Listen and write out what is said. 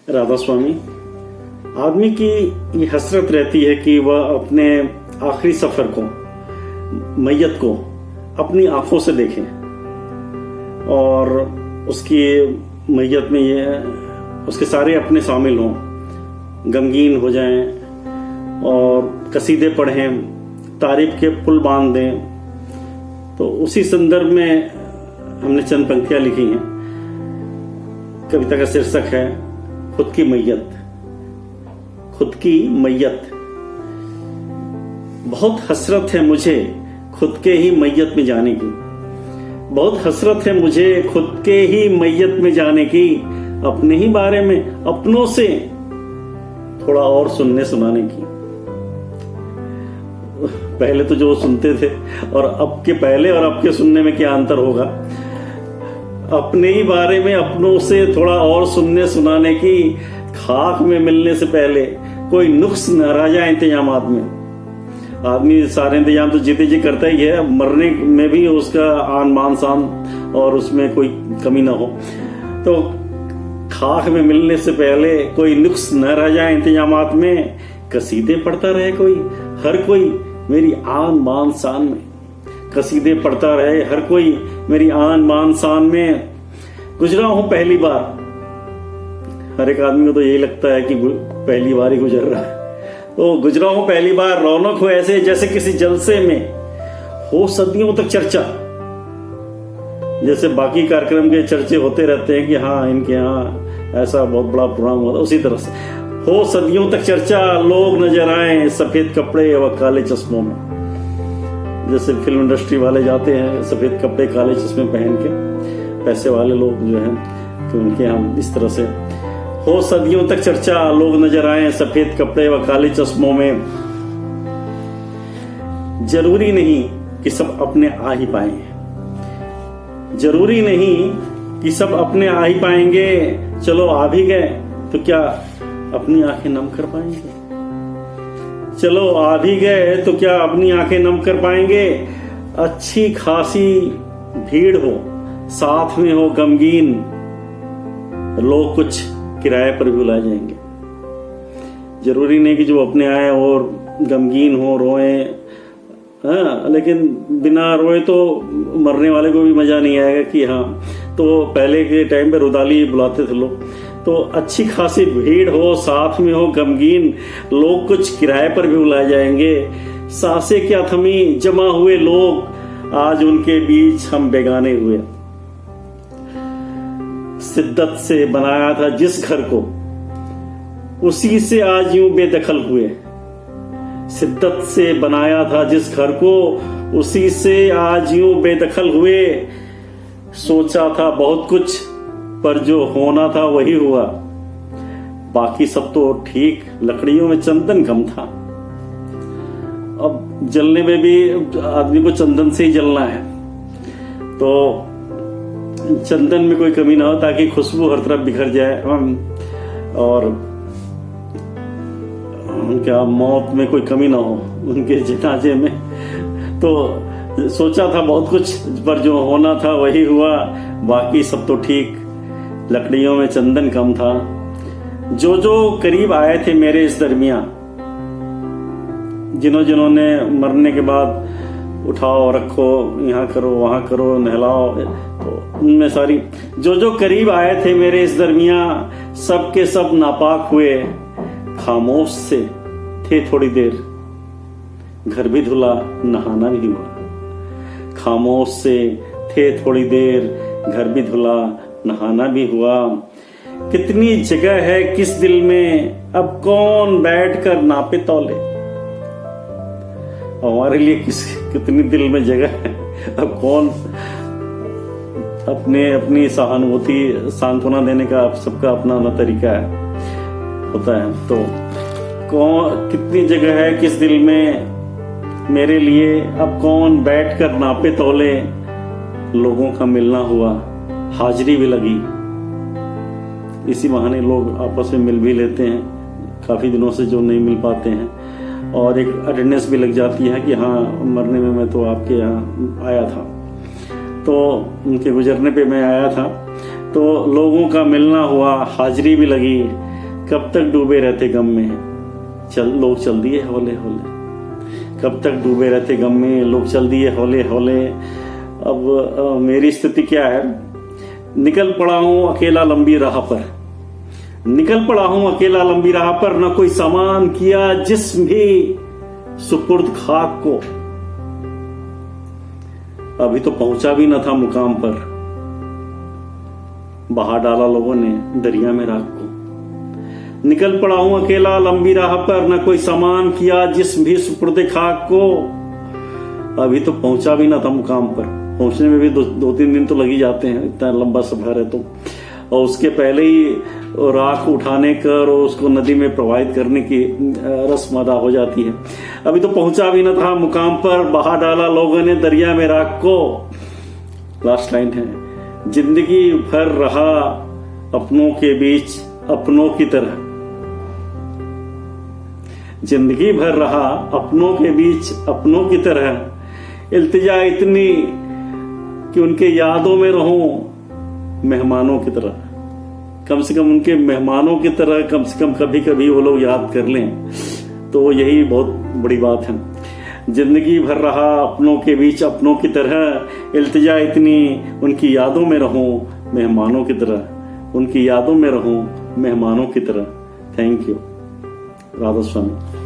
राधा स्वामी। आदमी की ये हसरत रहती है कि वह अपने आखिरी सफर को, मैयत को अपनी आंखों से देखे और उसकी मैयत में ये उसके सारे अपने शामिल हों, गमगीन हो जाएं और कसीदे पढ़ें, तारीफ के पुल बांध दें। तो उसी संदर्भ में हमने चंद पंक्तियां लिखी हैं। कविता का शीर्षक है खुद की मैयत। खुद की मैयत। बहुत हसरत है मुझे खुद के ही मैयत में जाने की। बहुत हसरत है मुझे खुद के ही मैयत में जाने की। अपने ही बारे में अपनों से थोड़ा और सुनने सुनाने की। पहले तो जो सुनते थे और अब के पहले और अब के सुनने में क्या अंतर होगा। अपने ही बारे में अपनों से थोड़ा और सुनने सुनाने की। खाक में मिलने से पहले कोई नुक्स न रह जाए इंतजामात में। आदमी सारे इंतजाम तो जीते जी करता ही है, मरने में भी उसका आन मान शान और उसमें कोई कमी ना हो। तो खाक में मिलने से पहले कोई नुक्स न रह जाए इंतजामात में। कसीदे पढ़ता रहे कोई, हर कोई मेरी आन मान शान में। कसीदे पढ़ता रहे हर कोई मेरी आन मान शान में। गुजरा हूं पहली बार। हर एक आदमी को तो यही लगता है कि पहली बार ही गुजर रहा है। तो गुजरा हूं पहली बार, रौनक हो ऐसे जैसे किसी जलसे में हो सदियों तक चर्चा। जैसे बाकी कार्यक्रम के चर्चे होते रहते हैं कि हाँ इनके यहाँ ऐसा बहुत बड़ा प्रोग्राम हुआ, उसी तरह से हो सदियों तक चर्चा। लोग नजर आए सफेद कपड़े व काले चश्मों में। जैसे फिल्म इंडस्ट्री वाले जाते हैं सफेद कपड़े काले चश्मे पहन के, पैसे वाले लोग जो हैं तो उनके हम इस तरह से हो सदियों तक चर्चा। लोग नजर आए सफेद कपड़े व काले चश्मों में। जरूरी नहीं कि सब अपने आ ही पाए। जरूरी नहीं कि सब अपने आ ही पाएंगे। चलो आ भी गए तो क्या अपनी आंखें नम कर पाएंगे। चलो आ भी गए तो क्या अपनी आंखें नम कर पाएंगे। अच्छी खासी भीड़ हो, साथ में हो गमगीन, लोग कुछ किराए पर भी बुलाए जाएंगे। जरूरी नहीं कि जो अपने आए और गमगीन हो, रोए। हाँ, लेकिन बिना रोए तो मरने वाले को भी मजा नहीं आएगा कि हाँ। तो पहले के टाइम पे रुदाली बुलाते थे लोग। तो अच्छी खासी भीड़ हो, साथ में हो गमगीन, लोग कुछ किराए पर भी बुलाए जाएंगे। सांसें क्या थमी, जमा हुए लोग, आज उनके बीच हम बेगाने हुए। शिद्दत से बनाया था जिस घर को, उसी से आज यूं बेदखल हुए। शिद्दत से बनाया था जिस घर को, उसी से आज यूं बेदखल हुए। सोचा था बहुत कुछ पर जो होना था वही हुआ। बाकी सब तो ठीक, लकड़ियों में चंदन कम था। अब जलने में भी आदमी को चंदन से ही जलना है, तो चंदन में कोई कमी ना हो ताकि खुशबू हर तरफ बिखर जाए और उनका मौत में कोई कमी ना हो, उनके जनाजे में। तो सोचा था बहुत कुछ पर जो होना था वही हुआ। बाकी सब तो ठीक, लकड़ियों में चंदन कम था। जो जो करीब आए थे मेरे इस दरमियां, जिन्होंने मरने के बाद उठाओ रखो, यहाँ करो वहां करो, नहलाओ, तो उनमें सारी जो करीब आए थे मेरे इस दरमियां, सब के सब नापाक हुए। खामोश से थे थोड़ी देर, घर भी धुला, नहाना भी हुआ। खामोश से थे थोड़ी देर, घर भी धुला, नहाना भी हुआ। कितनी जगह है किस दिल में, अब कौन बैठकर नापे तौले। हमारे लिए कितनी दिल में जगह है, अब कौन अपनी सहानुभूति सांत्वना देने का सबका अपना तरीका होता है। तो कितनी जगह है किस दिल में मेरे लिए, अब कौन बैठकर नापे तौले। लोगों का मिलना हुआ, हाजिरी भी लगी। इसी बहाने लोग आपस में मिल भी लेते हैं, काफी दिनों से जो नहीं मिल पाते हैं, और एक अटेंडेंस भी लग जाती है कि हाँ मरने में मैं तो आपके यहाँ आया था, तो उनके गुजरने पे मैं आया था। तो लोगों का मिलना हुआ, हाजिरी भी लगी। कब तक डूबे रहते गम में लोग चल दिए हौले हौले। कब तक डूबे रहते गम में लोग चल दिए हौले हौले। अब मेरी स्थिति क्या है, निकल पड़ा हूं अकेला लंबी राह पर, निकल पड़ा हूं अकेला लंबी राह पर, न कोई सामान किया जिस्म भी सुपुर्द खाक को, अभी तो पहुंचा भी न था मुकाम पर, बहा डाला लोगों ने दरिया में राख को। निकल पड़ा हूं अकेला लंबी राह पर, न कोई सामान किया जिस्म भी सुपुर्द खाक को, अभी तो पहुंचा भी न था मुकाम पर। पहुंचने में भी दो तीन दिन तो लग ही जाते हैं, इतना लंबा सफर है तो। और उसके पहले ही राख उठाने कर और उसको नदी में प्रवाहित करने की रस्म अदा हो जाती है। अभी तो पहुंचा भी न था मुकाम पर, बहा डाला लोगों ने दरिया में राख को। लास्ट लाइन है, जिंदगी भर रहा अपनों के बीच अपनों की तरह, जिंदगी भर रहा अपनों के बीच अपनों की तरह, इल्तिजा इतनी कि उनके यादों में रहूं मेहमानों की तरह। कम से कम उनके मेहमानों की तरह कम से कम कभी कभी वो लोग याद कर लें, तो यही बहुत बड़ी बात है। जिंदगी भर रहा अपनों के बीच अपनों की तरह, इल्तिजा इतनी उनकी यादों में रहूं मेहमानों की तरह, उनकी यादों में रहूं मेहमानों की तरह। Thank you. राधा स्वामी।